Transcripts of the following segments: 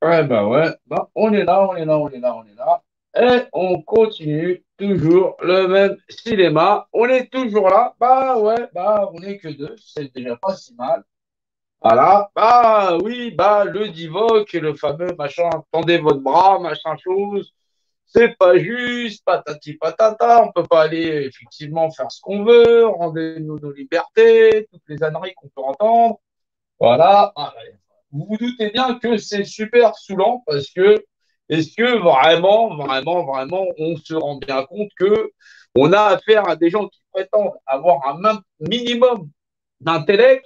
Ouais, bah ouais, bah, on est là, on est là, on est là, on est là. Et on continue toujours le même cinéma. On est toujours là. Bah ouais, bah on est que deux, c'est déjà pas si mal. Voilà, bah oui, bah le Divock, le fameux machin, tendez votre bras, machin chose. C'est pas juste, patati patata, on peut pas aller effectivement faire ce qu'on veut, rendez-nous nos libertés, toutes les âneries qu'on peut entendre. Voilà. Ah, ouais. Vous vous doutez bien que c'est super saoulant parce que est-ce que vraiment, vraiment, vraiment, on se rend bien compte que on a affaire à des gens qui prétendent avoir un minimum d'intellect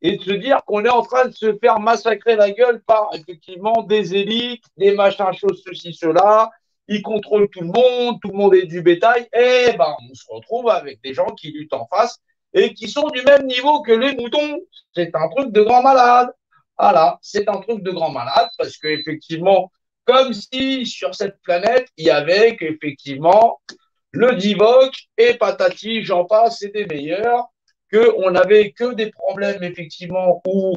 et de se dire qu'on est en train de se faire massacrer la gueule par effectivement des élites, des machins, choses, ceci, cela. Ils contrôlent tout le monde est du bétail. Et ben, on se retrouve avec des gens qui luttent en face et qui sont du même niveau que les moutons. C'est un truc de grand malade. Voilà, c'est un truc de grand malade parce que effectivement, comme si sur cette planète, il y avait qu'effectivement le Divock et patati, j'en passe, c'est des meilleurs, qu'on n'avait que des problèmes, effectivement, où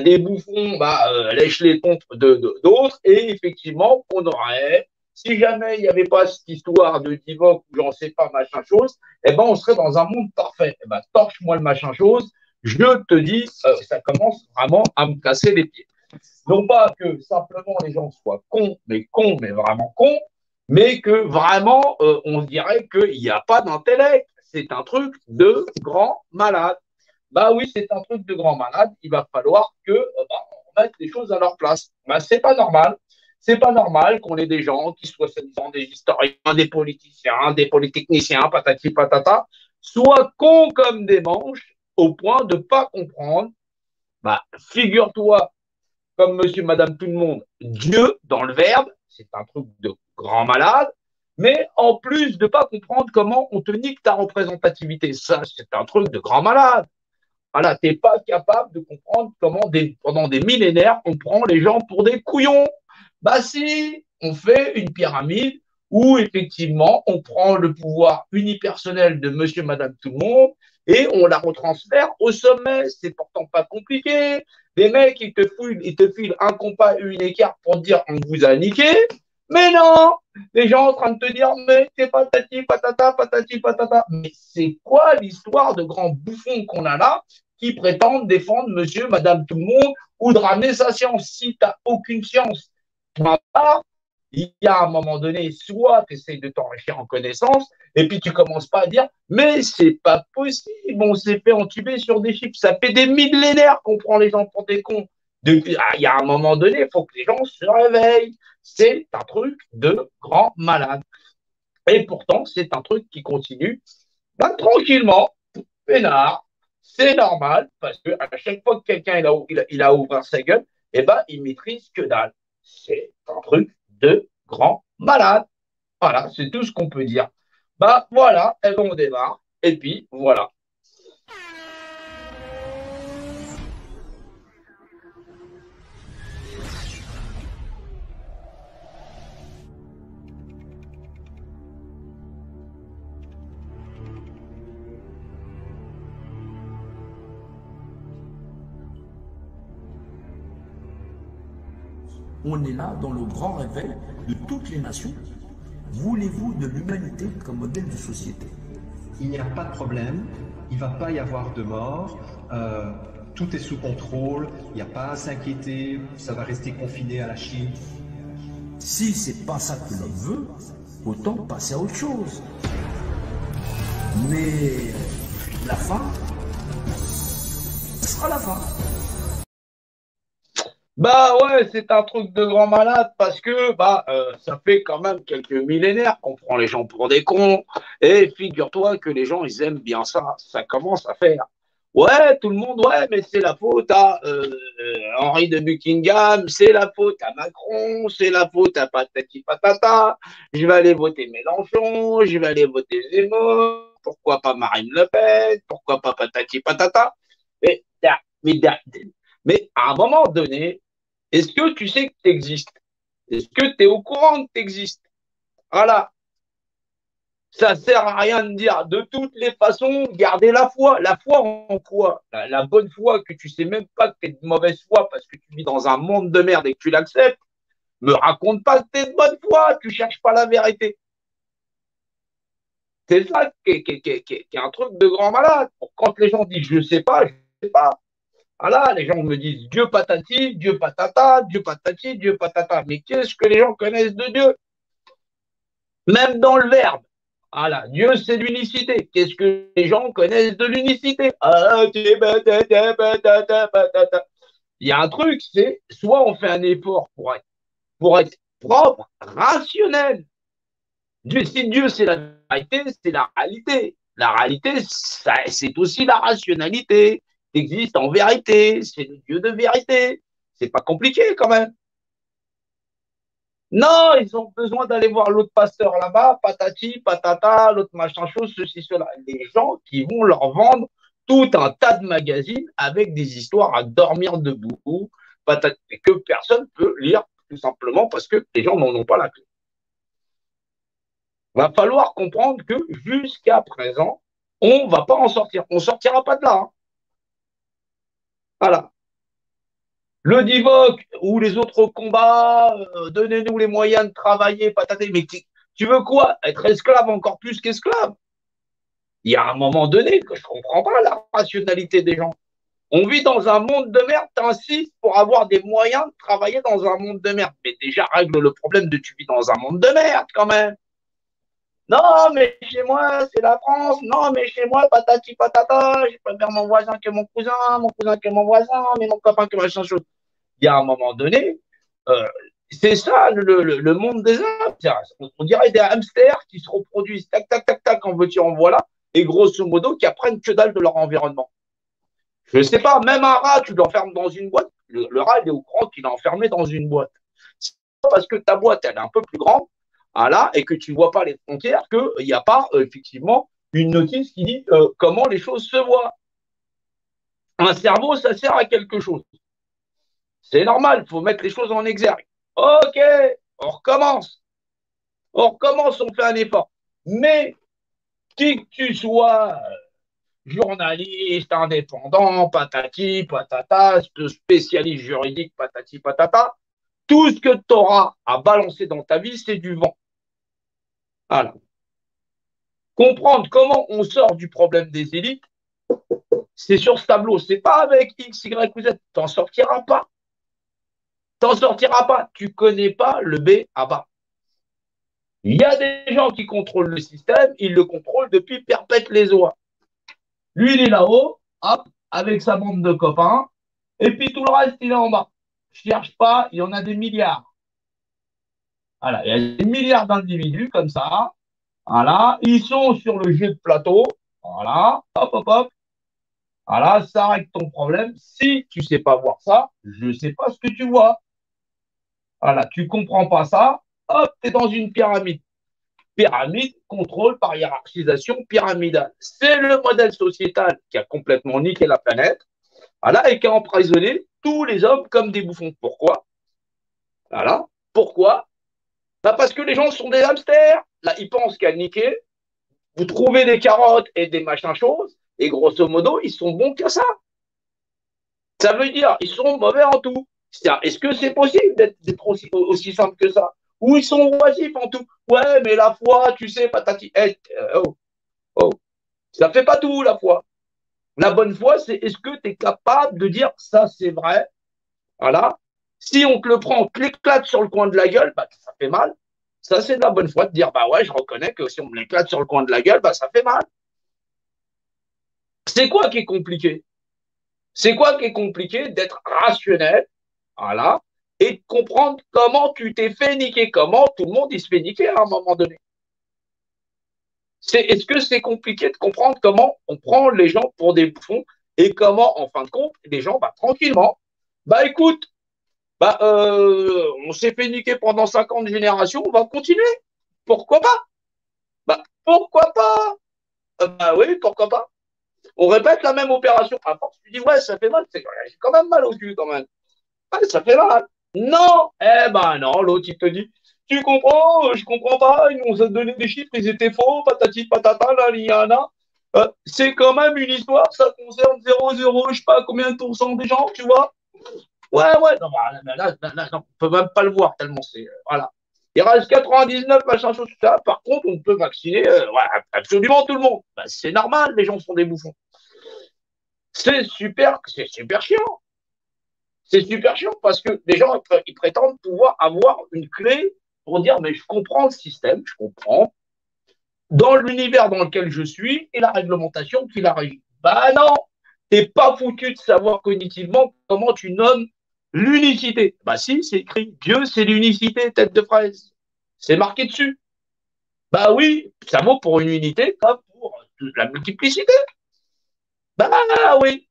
des bouffons lèchent les pompes d'autres, et effectivement, on aurait, si jamais il n'y avait pas cette histoire de Divock ou j'en sais pas, machin chose, eh ben, on serait dans un monde parfait. Eh ben, torche-moi le machin chose, je te dis, ça commence vraiment à me casser les pieds. Non pas que simplement les gens soient cons, mais vraiment cons, mais que vraiment on dirait qu'il n'y a pas d'intellect. C'est un truc de grand malade. Bah oui, c'est un truc de grand malade. Il va falloir que on mette les choses à leur place. Bah, c'est pas normal. C'est pas normal qu'on ait des gens qui soient soi-disant des historiens, des politiciens, des polytechniciens, patati patata, soient cons comme des manches au point de ne pas comprendre. Bah, figure-toi comme monsieur, madame, tout le monde, Dieu dans le verbe, c'est un truc de grand malade, mais en plus de ne pas comprendre comment on te nique ta représentativité, ça, c'est un truc de grand malade. Voilà, t'es pas capable de comprendre comment pendant des millénaires, on prend les gens pour des couillons. Bah si, on fait une pyramide où effectivement, on prend le pouvoir unipersonnel de monsieur, madame, tout le monde et on la retransfère au sommet. C'est pourtant pas compliqué. Les mecs, ils te filent un compas et une écart pour te dire on vous a niqué. Mais non, les gens en train de te dire mais c'est patati patata, patati patata. Mais c'est quoi l'histoire de grands bouffons qu'on a là qui prétendent défendre monsieur, madame, tout le monde ou de ramener sa science? Si tu n'as aucune science, il y a un moment donné, soit tu essayes de t'enrichir en connaissances, et puis tu commences pas à dire, mais c'est pas possible, on s'est fait entuber sur des chips, ça fait des millénaires qu'on prend les gens pour des cons. Il y a un moment donné, il faut que les gens se réveillent. C'est un truc de grand malade. Et pourtant, c'est un truc qui continue tranquillement, peinard. C'est normal, parce que à chaque fois que quelqu'un il a ouvert sa gueule, eh ben, il maîtrise que dalle. C'est un truc de grand malade. Voilà, c'est tout ce qu'on peut dire. Bah voilà, et ben on démarre. Et puis voilà. On est là dans le grand réveil de toutes les nations. Voulez-vous de l'humanité comme modèle de société? Il n'y a pas de problème, il ne va pas y avoir de mort, tout est sous contrôle, il n'y a pas à s'inquiéter, ça va rester confiné à la Chine. Si c'est pas ça que l'on veut, autant passer à autre chose. Mais la fin, ce sera la fin. Bah ouais, c'est un truc de grand malade parce que ça fait quand même quelques millénaires qu'on prend les gens pour des cons. Et figure-toi que les gens, ils aiment bien ça. Ça commence à faire. Ouais, tout le monde, ouais, mais c'est la faute à Henri de Buckingham, c'est la faute à Macron, c'est la faute à patati patata. Je vais aller voter Mélenchon, je vais aller voter Zemmour. Pourquoi pas Marine Le Pen? Pourquoi pas patati patata? Mais, mais, mais à un moment donné, est-ce que tu sais que tu existes? Est-ce que tu es au courant que tu existes? Voilà. Ça sert à rien de dire. De toutes les façons, gardez la foi. La foi en quoi? La bonne foi que tu sais même pas que tu es de mauvaise foi parce que tu vis dans un monde de merde et que tu l'acceptes. Me raconte pas que tu es de bonne foi. Tu cherches pas la vérité. C'est ça qui est un truc de grand malade. Quand les gens disent je sais pas, je sais pas. Voilà, les gens me disent Dieu patati, Dieu patata, Dieu patati, Dieu patata. Mais qu'est-ce que les gens connaissent de Dieu? Même dans le verbe. Voilà, Dieu c'est l'unicité. Qu'est-ce que les gens connaissent de l'unicité? Il y a un truc, c'est soit on fait un effort pour être propre, rationnel. Dieu, si Dieu c'est la vérité, c'est la réalité. La réalité, c'est aussi la rationalité. Il existe en vérité, c'est le Dieu de vérité. C'est pas compliqué quand même. Non, ils ont besoin d'aller voir l'autre pasteur là-bas, patati, patata, l'autre machin chose, ceci, cela. Les gens qui vont leur vendre tout un tas de magazines avec des histoires à dormir debout, patati, que personne peut lire tout simplement parce que les gens n'en ont pas la clé. Va falloir comprendre que jusqu'à présent, on va pas en sortir. On sortira pas de là. Hein. Voilà. Le Divock ou les autres combats, donnez-nous les moyens de travailler, patater. Mais tu veux quoi? Être esclave encore plus qu'esclave? Il y a un moment donné que je comprends pas la rationalité des gens. On vit dans un monde de merde, t'insistes pour avoir des moyens de travailler dans un monde de merde. Mais déjà, règle le problème de tu vis dans un monde de merde quand même. Non, mais chez moi, c'est la France. Non, mais chez moi, patati patata, je préfère mon voisin que mon cousin que mon voisin, mais mon copain que machin chose. Il y a un moment donné, euh, c'est ça le monde des hommes. On dirait des hamsters qui se reproduisent, tac, tac, tac, tac, en veux-tu, en voilà, et grosso modo, qui apprennent que dalle de leur environnement. Je ne sais pas, même un rat, tu l'enfermes dans une boîte. Le rat, il est au courant qu'il est enfermé dans une boîte. C'est pas parce que ta boîte, elle est un peu plus grande, voilà, et que tu ne vois pas les frontières, qu'il n'y a pas, effectivement, une notice qui dit comment les choses se voient. Un cerveau, ça sert à quelque chose. C'est normal, il faut mettre les choses en exergue. Ok, on recommence. On recommence, on fait un effort. Mais qui que tu sois, journaliste, indépendant, patati, patata, spécialiste juridique, patati, patata, tout ce que tu auras à balancer dans ta vie, c'est du vent. Voilà. Comprendre comment on sort du problème des élites, c'est sur ce tableau. C'est pas avec X, Y ou Z. T'en sortiras pas. T'en sortiras pas. Tu connais pas le B à bas. Il y a des gens qui contrôlent le système, ils le contrôlent depuis perpète les oies. Lui, il est là-haut, hop, avec sa bande de copains, et puis tout le reste, il est en bas. Je cherche pas, il y en a des milliards. Voilà, il y a des milliards d'individus comme ça. Voilà, ils sont sur le jeu de plateau. Voilà, hop, hop, hop. Voilà, ça règle ton problème. Si tu sais pas voir ça, je sais pas ce que tu vois. Voilà, tu comprends pas ça, hop, tu es dans une pyramide. Pyramide, contrôle par hiérarchisation pyramidale. C'est le modèle sociétal qui a complètement niqué la planète, voilà, et qui a emprisonné tous les hommes comme des bouffons. Pourquoi? Voilà. Pourquoi? Bah parce que les gens sont des hamsters. Là, ils pensent qu'à niquer, vous trouvez des carottes et des machins choses, et grosso modo, ils sont bons que ça. Ça veut dire, ils sont mauvais en tout. Est-ce que c'est possible d'être aussi simple que ça? Ou ils sont oisifs en tout? Ouais, mais la foi, tu sais, patati. Hey, oh, oh. Ça fait pas tout, la foi. La bonne foi, c'est est-ce que tu es capable de dire ça, c'est vrai? Voilà. Si on te le prend, on te l'éclate sur le coin de la gueule, bah, ça fait mal. Ça, c'est de la bonne foi de dire, bah ouais, je reconnais que si on me l'éclate sur le coin de la gueule, bah, ça fait mal. C'est quoi qui est compliqué? C'est quoi qui est compliqué d'être rationnel, voilà, et de comprendre comment tu t'es fait niquer, comment tout le monde il se fait niquer à un moment donné. Est-ce que c'est compliqué de comprendre comment on prend les gens pour des bouffons et comment, en fin de compte, les gens, bah, tranquillement, bah écoute, bah, on s'est fait niquer pendant 50 générations, on va continuer. Pourquoi pas? Bah, pourquoi pas? Bah oui, pourquoi pas? On répète la même opération. À force, tu dis, ouais, ça fait mal, j'ai quand même mal au cul quand même. Ouais, ça fait mal. Non, eh ben non, l'autre il te dit, Tu comprends? Je comprends pas. Ils nous ont donné des chiffres, ils étaient faux, patati patata, là, liana. C'est quand même une histoire, ça concerne 0,0, je sais pas combien de pourcents des gens, tu vois. Ouais, ouais, non, bah, là, on peut même pas le voir tellement c'est. Voilà. Il reste 99, machin, chose, tout ça. Par contre, on peut vacciner ouais, absolument tout le monde. Bah, c'est normal, les gens sont des bouffons. C'est super chiant. C'est super chiant parce que les gens, ils prétendent pouvoir avoir une clé pour dire, mais je comprends le système, je comprends, dans l'univers dans lequel je suis et la réglementation qui la régit. Bah non, t'es pas foutu de savoir cognitivement comment tu nommes l'unicité. Bah si, c'est écrit, Dieu c'est l'unicité, tête de fraise. C'est marqué dessus. Bah oui, ça vaut pour une unité comme pour la multiplicité. Bah oui.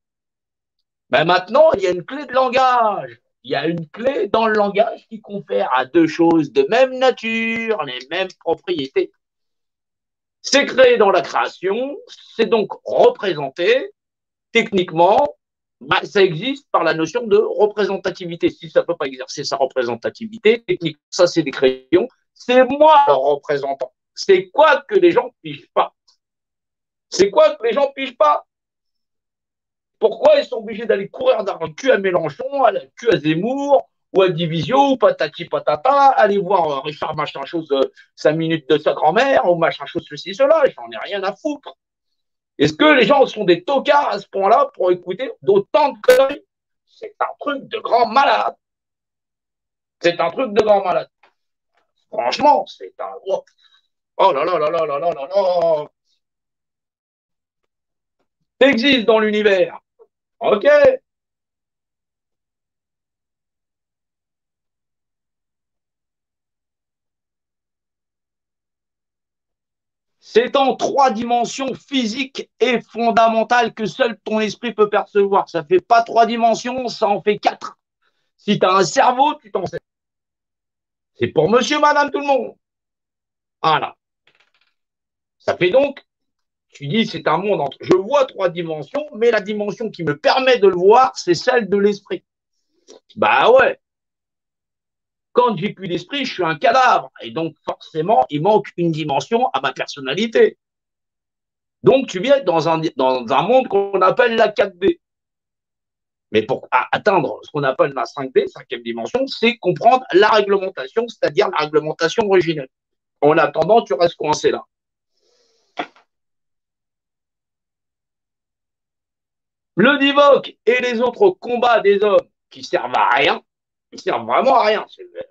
Ben maintenant, il y a une clé de langage. Il y a une clé dans le langage qui confère à deux choses de même nature les mêmes propriétés. C'est créé dans la création, c'est donc représenté. Techniquement, bah, ça existe par la notion de représentativité. Si ça ne peut pas exercer sa représentativité, techniquement, ça c'est des crayons. C'est moi le représentant. C'est quoi que les gens pigent pas? C'est quoi que les gens pigent pas? Pourquoi ils sont obligés d'aller courir dans le cul à Mélenchon, à la cul à Zemmour, ou à Division, ou patati patata, aller voir Richard machin chose 5 minutes de sa grand-mère, ou machin chose ceci, cela, j'en ai rien à foutre. Est-ce que les gens sont des tocards à ce point-là pour écouter d'autant de conneries? C'est un truc de grand malade. C'est un truc de grand malade. Franchement, c'est un. Oh, oh là là là là là là là là. Ça existe dans l'univers. Ok. C'est en trois dimensions physiques et fondamentales que seul ton esprit peut percevoir. Ça fait pas trois dimensions, ça en fait quatre. Si tu as un cerveau, tu t'en sais. C'est pour monsieur, madame, tout le monde. Voilà. Ça fait donc, tu dis, c'est un monde entre. Je vois trois dimensions, mais la dimension qui me permet de le voir, c'est celle de l'esprit. Bah ouais. Quand j'ai plus d'esprit, je suis un cadavre. Et donc, forcément, il manque une dimension à ma personnalité. Donc, tu viens dans un monde qu'on appelle la 4D. Mais pour atteindre ce qu'on appelle la 5D, cinquième dimension, c'est comprendre la réglementation, c'est-à-dire la réglementation originelle. En attendant, tu restes coincé là. Le Divoque et les autres combats des hommes qui servent à rien, ils servent vraiment à rien.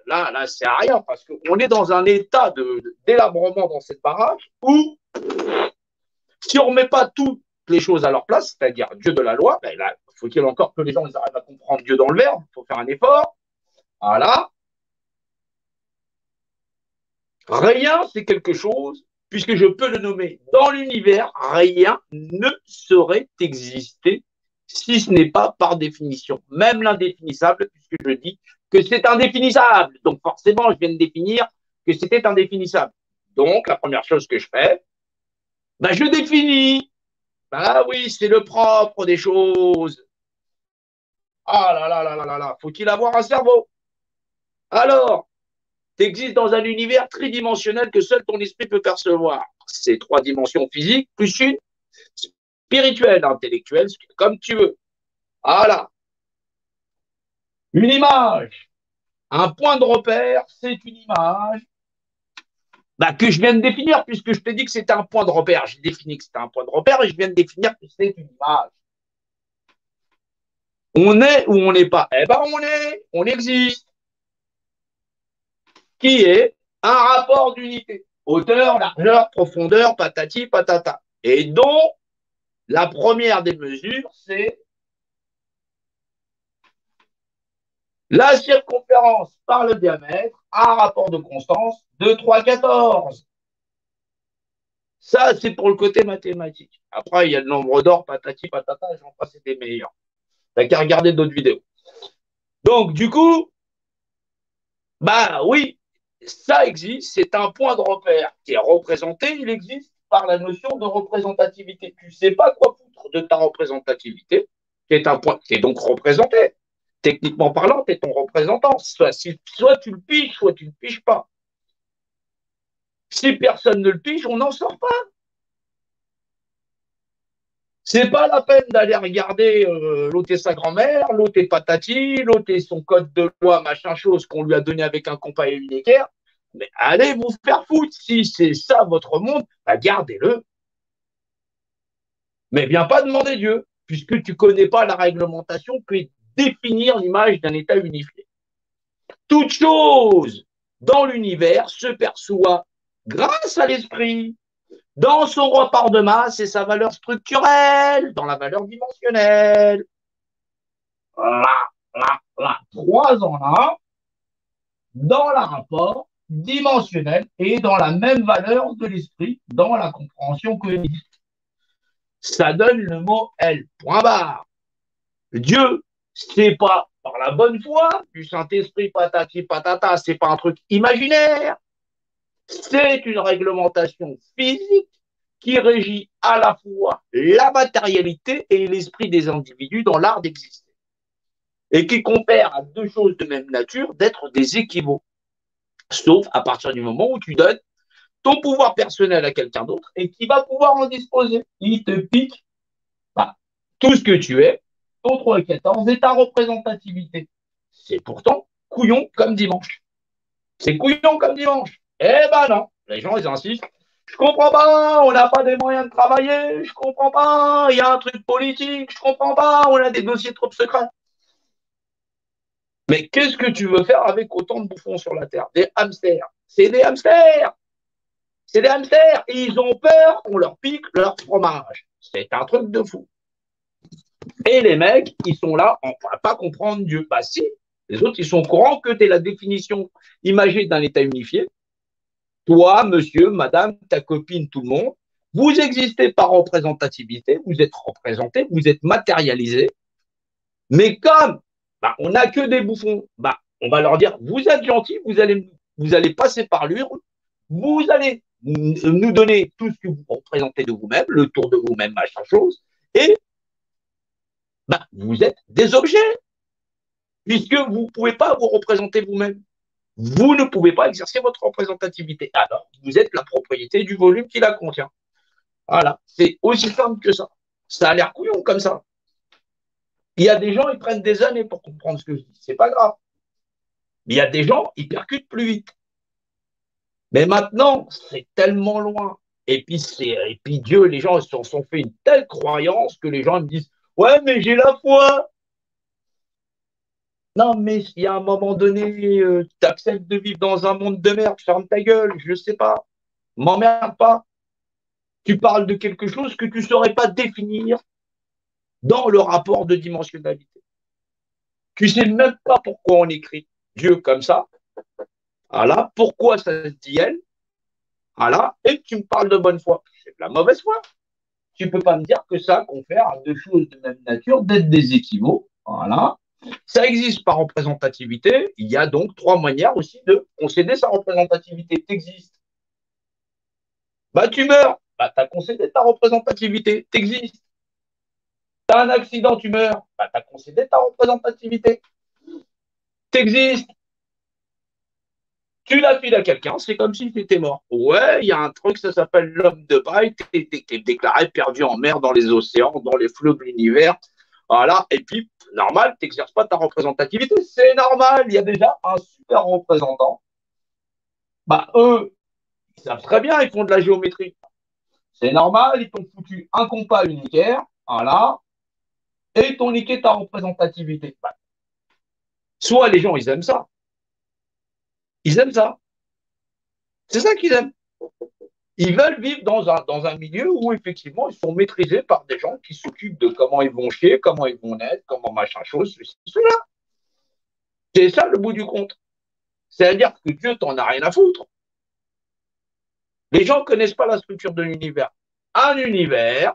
Là, c'est à rien parce qu'on est dans un état délabrement dans cette baraque où, si on ne met pas toutes les choses à leur place, c'est-à-dire Dieu de la loi, ben là, faut-il encore que les gens ils arrivent à comprendre Dieu dans le verbe, il faut faire un effort. Voilà. Rien, c'est quelque chose, puisque je peux le nommer dans l'univers, rien ne saurait exister si ce n'est pas par définition. Même l'indéfinissable, puisque je dis que c'est indéfinissable. Donc forcément, je viens de définir que c'était indéfinissable. Donc, la première chose que je fais, ben, je définis. Ben oui, c'est le propre des choses. Ah là là là là là là, faut-il avoir un cerveau? Alors, tu existes dans un univers tridimensionnel que seul ton esprit peut percevoir. C'est trois dimensions physiques, plus une spirituelle, intellectuelle, comme tu veux. Voilà. Une image. Un point de repère, c'est une image bah, que je viens de définir, puisque je t'ai dit que c'était un point de repère. J'ai défini que c'était un point de repère et je viens de définir que c'est une image. On est ou on n'est pas? Eh ben, on existe. Qui est un rapport d'unité. Hauteur, largeur, profondeur, patati, patata. Et dont la première des mesures, c'est la circonférence par le diamètre à rapport de constance 2, 3, 14. Ça, c'est pour le côté mathématique. Après, il y a le nombre d'or, patati, patata, j'en passe, c'est des meilleurs. T'as qu'à regarder d'autres vidéos. Donc, du coup, bah oui, ça existe, c'est un point de repère qui est représenté, il existe par la notion de représentativité. Tu ne sais pas quoi foutre de ta représentativité, qui est un point qui est donc représenté. Techniquement parlant, tu es ton représentant. Soit tu le piges, soit tu ne le piges pas. Si personne ne le pige, on n'en sort pas. C'est pas la peine d'aller regarder l'autre et sa grand-mère, l'autre et patati, l'autre et son code de loi, machin chose qu'on lui a donné avec un compas et une équerre. Mais allez vous faire foutre. Si c'est ça votre monde, bah gardez-le. Mais viens pas demander Dieu, puisque tu connais pas la réglementation qui définir l'image d'un État unifié. Toute chose dans l'univers se perçoit grâce à l'esprit, dans son rapport de masse et sa valeur structurelle, dans la valeur dimensionnelle. Trois en un, dans le rapport dimensionnel et dans la même valeur de l'esprit, dans la compréhension cognitive. Ça donne le mot L, point barre. Dieu, c'est pas par la bonne foi du Saint-Esprit patati patata, c'est pas un truc imaginaire. C'est une réglementation physique qui régit à la fois la matérialité et l'esprit des individus dans l'art d'exister. Et qui confère à deux choses de même nature d'être des équivalents. Sauf à partir du moment où tu donnes ton pouvoir personnel à quelqu'un d'autre et qui va pouvoir en disposer. Il te pique bah, tout ce que tu es, ton 3 et 14 et ta représentativité. C'est pourtant couillon comme dimanche. C'est couillon comme dimanche. Eh ben non, les gens ils insistent. Je comprends pas, on n'a pas des moyens de travailler, je comprends pas, il y a un truc politique, je comprends pas, on a des dossiers trop secrets. Mais qu'est-ce que tu veux faire avec autant de bouffons sur la Terre? Des hamsters. C'est des hamsters. C'est des hamsters. Et ils ont peur qu'on leur pique leur fromage. C'est un truc de fou. Et les mecs, ils sont là, on ne va pas comprendre Dieu. Bah si, les autres, ils sont au courant que tu es la définition imagée d'un État unifié. Toi, monsieur, madame, ta copine, tout le monde, vous existez par représentativité, vous êtes représenté, vous êtes matérialisé. Mais comme bah, on n'a que des bouffons, bah, on va leur dire, vous êtes gentils, vous allez passer par l'urne, vous allez nous donner tout ce que vous représentez de vous-même, le tour de vous-même, machin chose, et bah, vous êtes des objets, puisque vous ne pouvez pas vous représenter vous-même. Vous ne pouvez pas exercer votre représentativité. Alors, vous êtes la propriété du volume qui la contient. Voilà, c'est aussi simple que ça. Ça a l'air couillon comme ça. Il y a des gens, ils prennent des années pour comprendre ce que je dis. C'est pas grave. Mais il y a des gens, ils percutent plus vite. Mais maintenant, c'est tellement loin. Et puis Dieu, les gens se sont fait une telle croyance que les gens me disent, ouais, mais j'ai la foi. Non, mais il y a un moment donné, tu acceptes de vivre dans un monde de merde, ferme ta gueule, je sais pas. M'emmerde pas. Tu parles de quelque chose que tu ne saurais pas définir dans le rapport de dimensionnalité. Tu sais même pas pourquoi on écrit Dieu comme ça. Voilà. Pourquoi ça se dit elle. Voilà. Et tu me parles de bonne foi. C'est de la mauvaise foi. Tu peux pas me dire que ça confère à deux choses de même nature d'être des équivaux. Voilà. Ça existe par représentativité. Il y a donc trois manières aussi de concéder sa représentativité. T'existes. Bah, tu meurs. Bah, tu as concédé ta représentativité. T'existes. T'as un accident, tu meurs. Bah, tu as concédé ta représentativité. T'existes. Tu la files à quelqu'un, c'est comme si tu étais mort. Ouais, il y a un truc, ça s'appelle l'homme de paille, t'es déclaré perdu en mer, dans les océans, dans les flots de l'univers. Voilà, et puis, normal, tu n'exerces pas ta représentativité. C'est normal, il y a déjà un super représentant. Bah, eux, ils savent très bien, ils font de la géométrie. C'est normal, ils t'ont foutu un compas unitaire, voilà, et ils t'ont niqué ta représentativité. Bah, soit les gens, ils aiment ça. Ils aiment ça. C'est ça qu'ils aiment. Ils veulent vivre dans un milieu où, effectivement, ils sont maîtrisés par des gens qui s'occupent de comment ils vont chier, comment ils vont naître, comment machin chose, ceci, cela. C'est ça le bout du compte. C'est-à-dire que Dieu t'en a rien à foutre. Les gens ne connaissent pas la structure de l'univers. Un univers,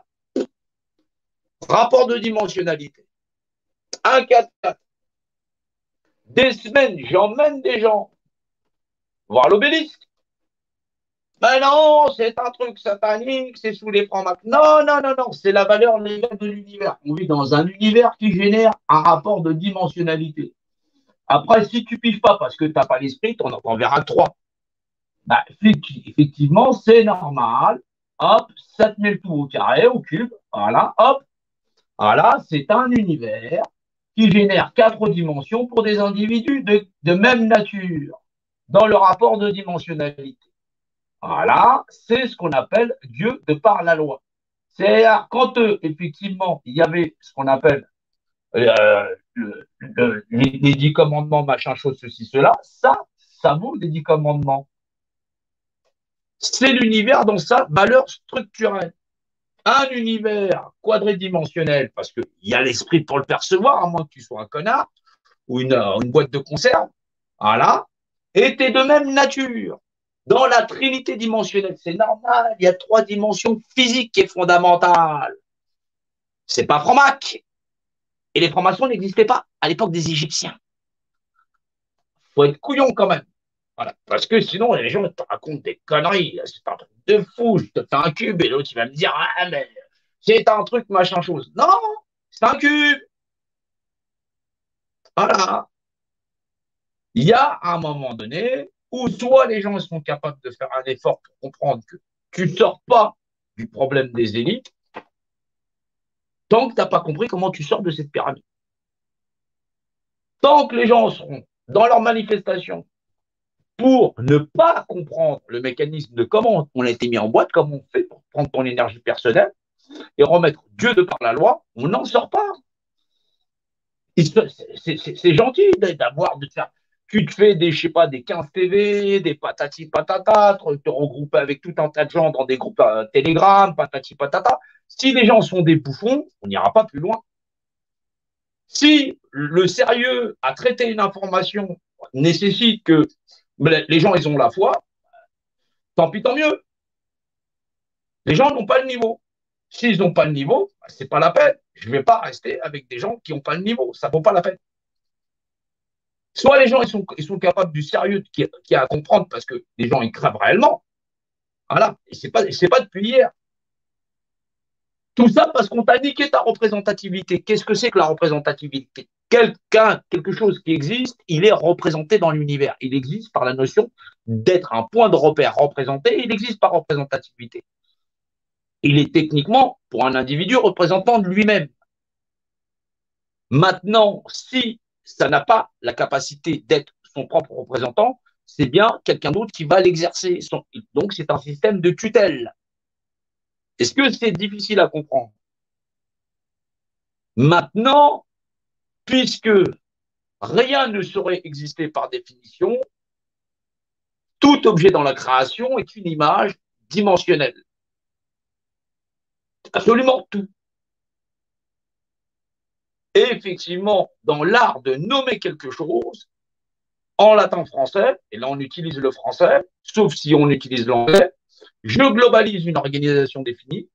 rapport de dimensionnalité, un 4x4. Des semaines, j'emmène des gens voir l'obélisque. Ben non, c'est un truc satanique, c'est sous les francs maçons. Non, non, non, non, c'est la valeur légale de l'univers. On vit dans un univers qui génère un rapport de dimensionnalité. Après, si tu piges pas parce que tu n'as pas l'esprit, tu en verras trois. Bah, effectivement, c'est normal. Hop, ça te met le tout au carré, au cube. Voilà, hop. Voilà, c'est un univers qui génère quatre dimensions pour des individus de même nature dans le rapport de dimensionnalité. Voilà, c'est ce qu'on appelle Dieu de par la loi. C'est-à-dire, quand effectivement, il y avait ce qu'on appelle les 10 commandements, machin, chose, ceci, cela, ça vaut les 10 commandements. C'est l'univers dans sa valeur structurelle. Un univers quadridimensionnel, parce qu'il y a l'esprit pour le percevoir, à moins que tu sois un connard ou une boîte de conserve, voilà, était de même nature. Dans la trinité dimensionnelle, c'est normal, il y a 3 dimensions physiques qui est fondamentale. C'est pas franc-mac. Et les francs-maçons n'existaient pas à l'époque des Égyptiens. Faut être couillon quand même. Voilà. Parce que sinon, les gens te racontent des conneries. C'est un truc de fou. Je te fais un cube et l'autre, il va me dire, ah, mais c'est un truc, machin chose. Non, c'est un cube. Voilà. Il y a un moment donné où soit les gens sont capables de faire un effort pour comprendre que tu ne sors pas du problème des élites tant que tu n'as pas compris comment tu sors de cette pyramide. Tant que les gens seront dans leur manifestation pour ne pas comprendre le mécanisme de comment on a été mis en boîte, comment on fait pour prendre ton énergie personnelle et remettre Dieu de par la loi, on n'en sort pas. C'est gentil d'avoir, de faire, tu te fais des, je sais pas, des 15 TV, des patati patata, te regrouper avec tout un tas de gens dans des groupes Telegram, patati patata. Si les gens sont des bouffons, on n'ira pas plus loin. Si le sérieux à traiter une information nécessite que les gens ils ont la foi, tant pis, tant mieux. Les gens n'ont pas le niveau. S'ils n'ont pas le niveau, c'est pas la peine. Je ne vais pas rester avec des gens qui n'ont pas le niveau. Ça ne vaut pas la peine. Soit les gens ils sont capables du sérieux qu'il y a à comprendre parce que les gens ils crèvent réellement. Voilà. Et c'est pas depuis hier. Tout ça parce qu'on t'a niqué ta représentativité. Qu'est-ce que c'est que la représentativité? Quelque chose qui existe, il est représenté dans l'univers. Il existe par la notion d'être un point de repère représenté. Il existe par représentativité. Il est techniquement, pour un individu, représentant de lui-même. Maintenant, si ça n'a pas la capacité d'être son propre représentant, c'est bien quelqu'un d'autre qui va l'exercer. Donc, c'est un système de tutelle. Est-ce que c'est difficile à comprendre? Maintenant, puisque rien ne saurait exister par définition, tout objet dans la création est une image dimensionnelle. Absolument tout. Et effectivement, dans l'art de nommer quelque chose, en latin français, et là on utilise le français, sauf si on utilise l'anglais, je globalise une organisation définie,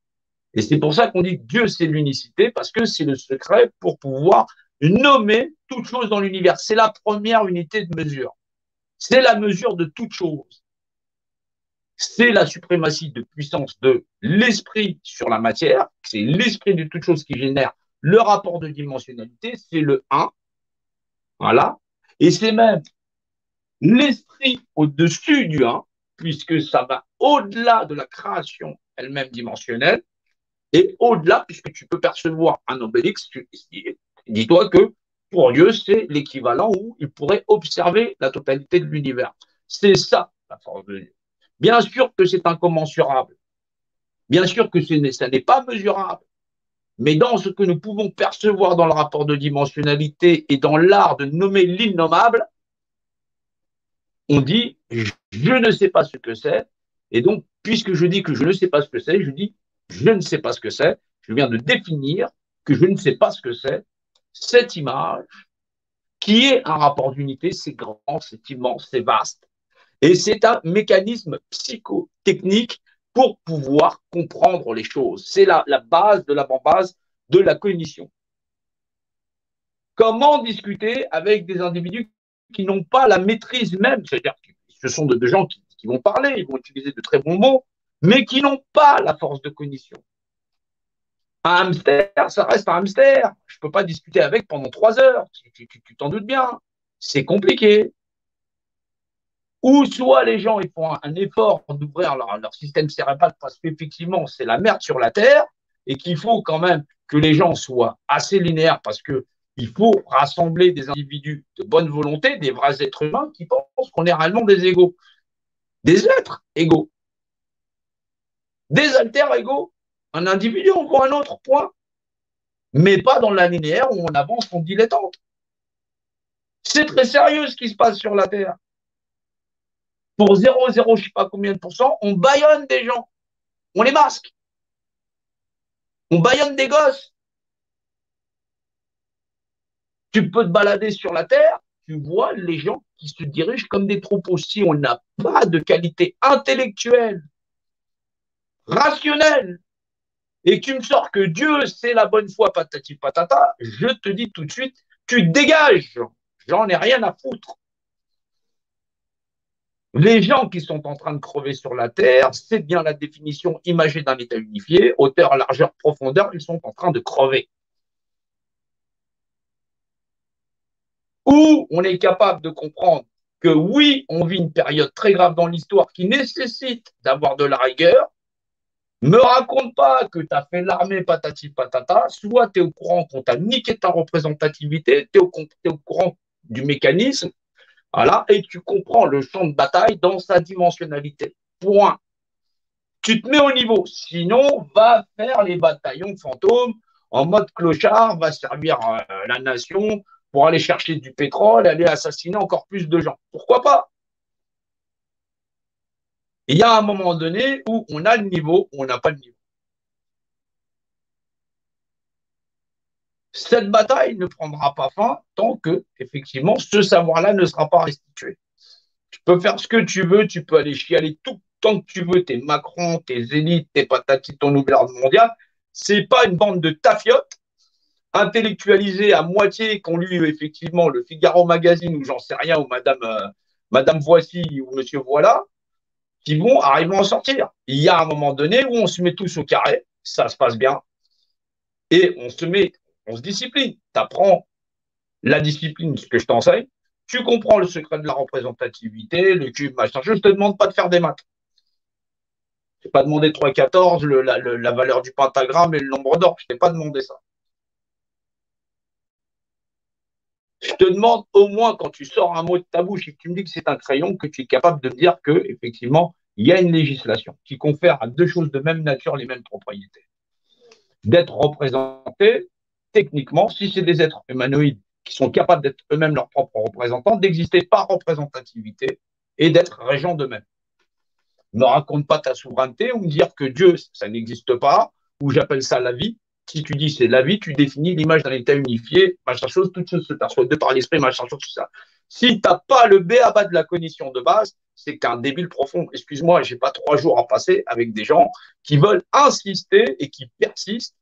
et c'est pour ça qu'on dit que Dieu c'est l'unicité, parce que c'est le secret pour pouvoir nommer toute chose dans l'univers. C'est la première unité de mesure. C'est la mesure de toute chose. C'est la suprématie de puissance de l'esprit sur la matière, c'est l'esprit de toute chose qui génère le rapport de dimensionnalité, c'est le 1, voilà, et c'est même l'esprit au-dessus du 1, puisque ça va au-delà de la création elle-même dimensionnelle, et au-delà, puisque tu peux percevoir un obélix, dis-toi que pour Dieu, c'est l'équivalent où il pourrait observer la totalité de l'univers. C'est ça, la force de Dieu. Bien sûr que c'est incommensurable. Bien sûr que ça n'est pas mesurable. Mais dans ce que nous pouvons percevoir dans le rapport de dimensionnalité et dans l'art de nommer l'innommable, on dit je ne sais pas ce que c'est. Et donc, puisque je dis que je ne sais pas ce que c'est, je dis je ne sais pas ce que c'est. Je viens de définir que je ne sais pas ce que c'est. Cette image, qui est un rapport d'unité, c'est grand, c'est immense, c'est vaste. Et c'est un mécanisme psychotechnique pour pouvoir comprendre les choses. C'est la base de l'avant-base de la cognition. Comment discuter avec des individus qui n'ont pas la maîtrise même, c'est-à-dire que ce sont de gens qui vont parler, ils vont utiliser de très bons mots, mais qui n'ont pas la force de cognition. Un hamster, ça reste un hamster. Je ne peux pas discuter avec pendant 3 heures. Tu t'en doutes bien. C'est compliqué. Ou soit les gens ils font un effort d'ouvrir leur système cérébral parce qu'effectivement, c'est la merde sur la Terre et qu'il faut quand même que les gens soient assez linéaires parce que il faut rassembler des individus de bonne volonté, des vrais êtres humains qui pensent qu'on est réellement des égaux. Des êtres égaux. Des alters égaux. Un individu, on voit un autre point. Mais pas dans la linéaire où on avance en dilettante. C'est très sérieux ce qui se passe sur la Terre. Pour 0,0 je ne sais pas combien de pourcents, on bâillonne des gens. On les masque. On bâillonne des gosses. Tu peux te balader sur la Terre, tu vois les gens qui se dirigent comme des troupeaux. Si on n'a pas de qualité intellectuelle, rationnelle, et que tu me sors que Dieu, c'est la bonne foi, patati patata, je te dis tout de suite, tu dégages. J'en ai rien à foutre. Les gens qui sont en train de crever sur la Terre, c'est bien la définition imagée d'un État unifié, hauteur, largeur, profondeur, ils sont en train de crever. Où on est capable de comprendre que oui, on vit une période très grave dans l'histoire qui nécessite d'avoir de la rigueur. Me raconte pas que tu as fait l'armée patati patata, soit tu es au courant qu'on t'a niqué ta représentativité, tu es au courant du mécanisme, voilà, et tu comprends le champ de bataille dans sa dimensionnalité. Point. Tu te mets au niveau. Sinon, va faire les bataillons fantômes en mode clochard, va servir la nation pour aller chercher du pétrole, aller assassiner encore plus de gens. Pourquoi pas? Il y a un moment donné où on a le niveau, où on n'a pas le niveau. Cette bataille ne prendra pas fin tant que, effectivement, ce savoir-là ne sera pas restitué. Tu peux faire ce que tu veux, tu peux aller chialer tout tant que tu veux, tes Macron, tes élites, tes patatis, ton nouvel ordre mondial. C'est pas une bande de tafiotes intellectualisés à moitié qui ont lu effectivement le Figaro Magazine ou j'en sais rien, ou Madame Voici ou Monsieur Voilà, qui vont arriver à en sortir. Il y a un moment donné où on se met tous au carré, ça se passe bien, et on se discipline. Tu apprends la discipline, ce que je t'enseigne, tu comprends le secret de la représentativité, le cube, machin. Je ne te demande pas de faire des maths. Je t'ai pas demandé 3,14, la valeur du pentagramme et le nombre d'or. Je t'ai pas demandé ça. Je te demande au moins quand tu sors un mot de ta bouche et que tu me dis que c'est un crayon, que tu es capable de me dire que effectivement il y a une législation qui confère à deux choses de même nature les mêmes propriétés. D'être représenté techniquement, si c'est des êtres humanoïdes qui sont capables d'être eux-mêmes leurs propres représentants, d'exister par représentativité et d'être régents d'eux-mêmes. Ne me raconte pas ta souveraineté ou me dire que Dieu, ça n'existe pas, ou j'appelle ça la vie. Si tu dis c'est la vie, tu définis l'image d'un état unifié, machin chose, toute chose se perçoit de par l'esprit, machin chose, tout ça. Si tu n'as pas le b.a.-ba de la cognition de base, c'est qu'un débile profond. Excuse-moi, j'ai pas 3 jours à passer avec des gens qui veulent insister et qui persistent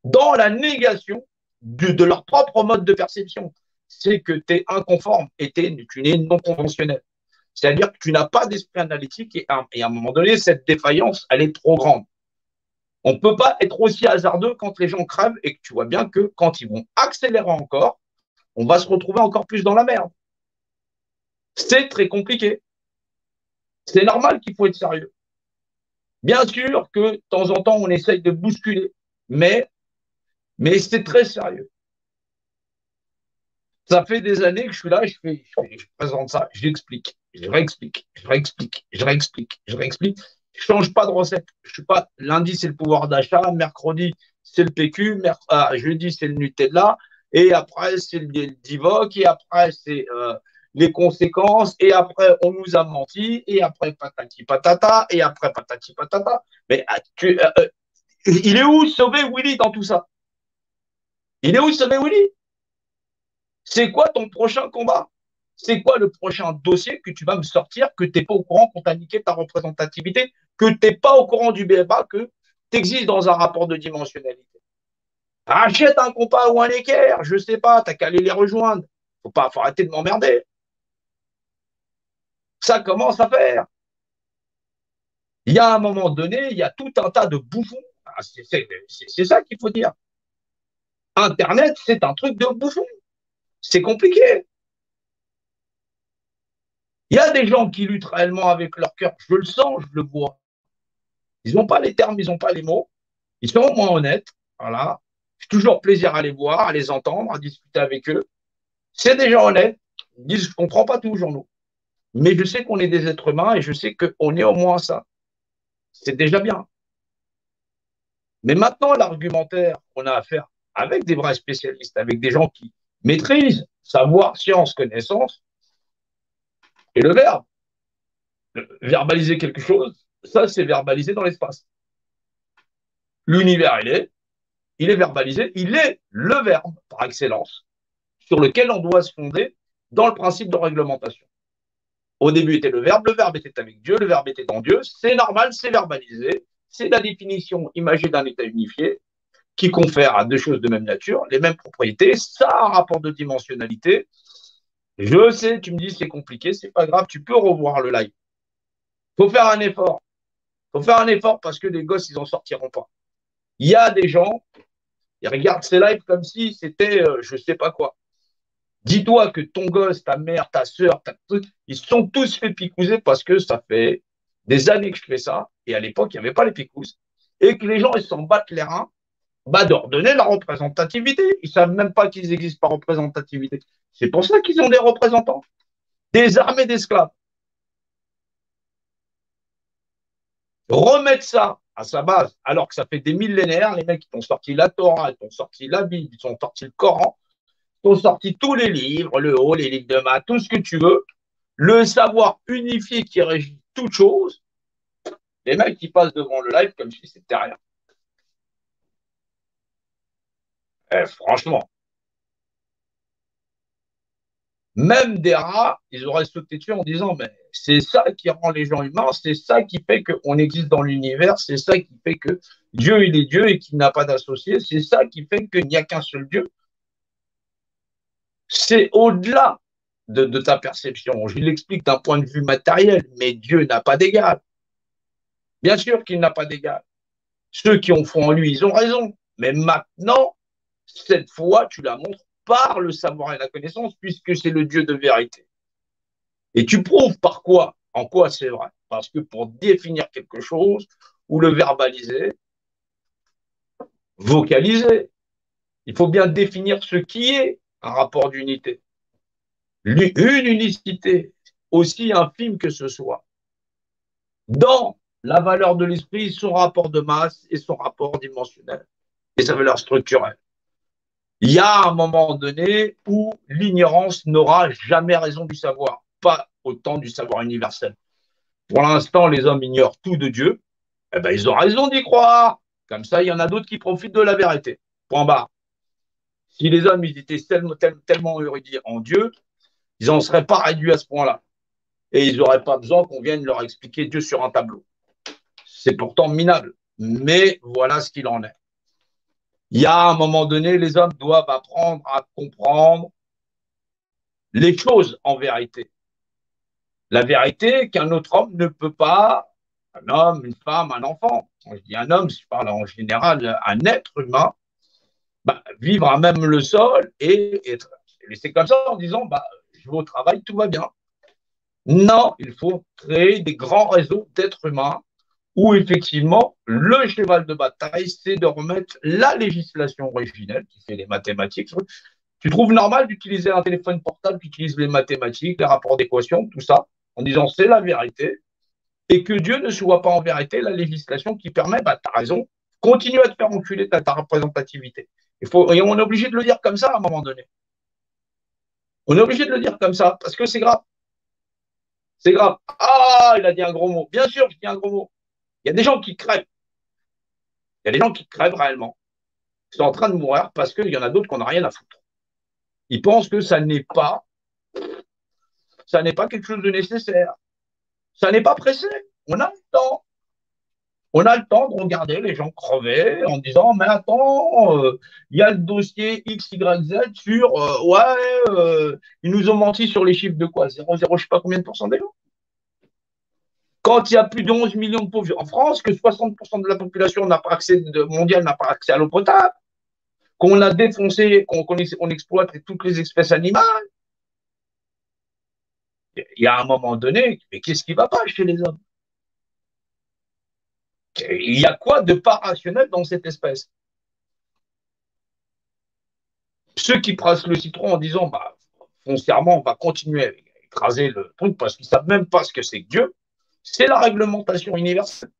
dans la négation de leur propre mode de perception. C'est que tu es inconforme et tu es non conventionnel. C'est-à-dire que tu n'as pas d'esprit analytique et à un moment donné, cette défaillance, elle est trop grande. On ne peut pas être aussi hasardeux quand les gens crèvent et que tu vois bien que quand ils vont accélérer encore, on va se retrouver encore plus dans la merde. C'est très compliqué. C'est normal qu'il faut être sérieux. Bien sûr que de temps en temps, on essaye de bousculer, mais c'est très sérieux. Ça fait des années que je suis là, je présente ça, j'explique, je réexplique, je réexplique, je réexplique, je réexplique. Je change pas de recette. Je suis pas. Lundi, c'est le pouvoir d'achat. Mercredi, c'est le PQ. Jeudi, c'est le Nutella. Et après, c'est le Divock. Et après, c'est les conséquences. Et après, on nous a menti. Et après, patati patata. Et après, patati patata. Mais il est où sauver Willy dans tout ça? Il est où sauver Willy? C'est quoi ton prochain combat? C'est quoi le prochain dossier que tu vas me sortir que tu n'es pas au courant qu'on t'a niqué ta représentativité, que tu n'es pas au courant du BFA, que tu existes dans un rapport de dimensionnalité? Achète un compas ou un équerre, je sais pas, t'as qu'à aller les rejoindre. Faut arrêter de m'emmerder. Ça commence à faire. Il y a un moment donné, il y a tout un tas de bouffons. C'est ça qu'il faut dire. Internet, c'est un truc de bouffon. C'est compliqué. Il y a des gens qui luttent réellement avec leur cœur. Je le sens, je le vois. Ils n'ont pas les termes, ils n'ont pas les mots. Ils sont au moins honnêtes. Voilà. J'ai toujours plaisir à les voir, à les entendre, à discuter avec eux. C'est des gens honnêtes. Ils disent, je ne comprends pas tout, nous. Mais je sais qu'on est des êtres humains et je sais qu'on est au moins ça. C'est déjà bien. Mais maintenant, l'argumentaire qu'on a à faire avec des vrais spécialistes, avec des gens qui maîtrisent savoir, science, connaissance, et le verbe. Verbaliser quelque chose, ça, c'est verbalisé dans l'espace. L'univers, il est verbalisé, il est le verbe par excellence, sur lequel on doit se fonder dans le principe de réglementation. Au début était le verbe était avec Dieu, le verbe était en Dieu, c'est normal, c'est verbalisé, c'est la définition imagée d'un état unifié qui confère à deux choses de même nature les mêmes propriétés, ça a un rapport de dimensionnalité. Je sais, tu me dis c'est compliqué, c'est pas grave, tu peux revoir le live. Il faut faire un effort. Il faut faire un effort parce que les gosses, ils n'en sortiront pas. Il y a des gens, ils regardent ces lives comme si c'était je sais pas quoi. Dis-toi que ton gosse, ta mère, ta soeur, ils se sont tous fait picouser parce que ça fait des années que je fais ça. Et à l'époque, il n'y avait pas les picousses. Et que les gens, ils s'en battent les reins d'ordonner la représentativité. Ils ne savent même pas qu'ils existent par représentativité. C'est pour ça qu'ils ont des représentants, des armées d'esclaves. Remettre ça à sa base, alors que ça fait des millénaires, les mecs, ils ont sorti la Torah, ils ont sorti la Bible, ils ont sorti le Coran, ils ont sorti tous les livres, le haut, les livres de maths, tout ce que tu veux, le savoir unifié qui régit toute chose, les mecs qui passent devant le live comme si c'était rien. Franchement, même des rats, ils auraient sauté dessus en disant, mais c'est ça qui rend les gens humains, c'est ça qui fait qu'on existe dans l'univers, c'est ça qui fait que Dieu, il est Dieu et qu'il n'a pas d'associé, c'est ça qui fait qu'il n'y a qu'un seul Dieu. C'est au-delà de ta perception. Je l'explique d'un point de vue matériel, mais Dieu n'a pas d'égal. Bien sûr qu'il n'a pas d'égal. Ceux qui ont foi en lui, ils ont raison. Mais maintenant, cette foi, tu la montres par le savoir et la connaissance, puisque c'est le Dieu de vérité. Et tu prouves par quoi, en quoi c'est vrai. Parce que pour définir quelque chose, ou le verbaliser, vocaliser, il faut bien définir ce qui est un rapport d'unité. Une unicité, aussi infime que ce soit, dans la valeur de l'esprit, son rapport de masse et son rapport dimensionnel et sa valeur structurelle. Il y a un moment donné où l'ignorance n'aura jamais raison du savoir, pas autant du savoir universel. Pour l'instant, les hommes ignorent tout de Dieu. Eh ben, ils ont raison d'y croire. Comme ça, il y en a d'autres qui profitent de la vérité. Point barre. Si les hommes ils étaient tellement érudits en Dieu, ils n'en seraient pas réduits à ce point-là. Et ils n'auraient pas besoin qu'on vienne leur expliquer Dieu sur un tableau. C'est pourtant minable. Mais voilà ce qu'il en est. Il y a un moment donné, les hommes doivent apprendre à comprendre les choses en vérité. La vérité qu'un autre homme ne peut pas, un homme, une femme, un enfant, quand je dis un homme, je parle en général, un être humain, vivre à même le sol et être laissé comme ça en disant je vais au travail, tout va bien. Non, il faut créer des grands réseaux d'êtres humains où effectivement le cheval de bataille, c'est de remettre la législation originelle qui fait les mathématiques. Tu trouves normal d'utiliser un téléphone portable qui utilise les mathématiques, les rapports d'équation, tout ça, en disant c'est la vérité, et que Dieu ne soit pas en vérité la législation qui permet, tu as raison, continue à te faire enculer ta représentativité. Et on est obligé de le dire comme ça à un moment donné. On est obligé de le dire comme ça, parce que c'est grave. C'est grave. Ah, il a dit un gros mot. Bien sûr, je dis un gros mot. Il y a des gens qui crèvent. Il y a des gens qui crèvent réellement. Ils sont en train de mourir parce qu'il y en a d'autres qui n'en ont rien à foutre. Ils pensent que ça n'est pas quelque chose de nécessaire. Ça n'est pas pressé. On a le temps. On a le temps de regarder les gens crever en disant mais attends, il y a le dossier XYZ sur ils nous ont menti sur les chiffres de quoi 0,0 je sais pas combien de pourcents des gens. Quand il y a plus de 11 millions de pauvres en France, que 60% de la population n'a pas accès mondiale n'a pas accès à l'eau potable, qu'on a défoncé, qu'on exploite toutes les espèces animales. il y a un moment donné, mais qu'est-ce qui ne va pas chez les hommes? Il y a quoi de pas rationnel dans cette espèce? Ceux qui pressent le citron en disant, bah, foncièrement, on va continuer à écraser le truc parce qu'ils ne savent même pas ce que c'est que Dieu, c'est la réglementation universelle.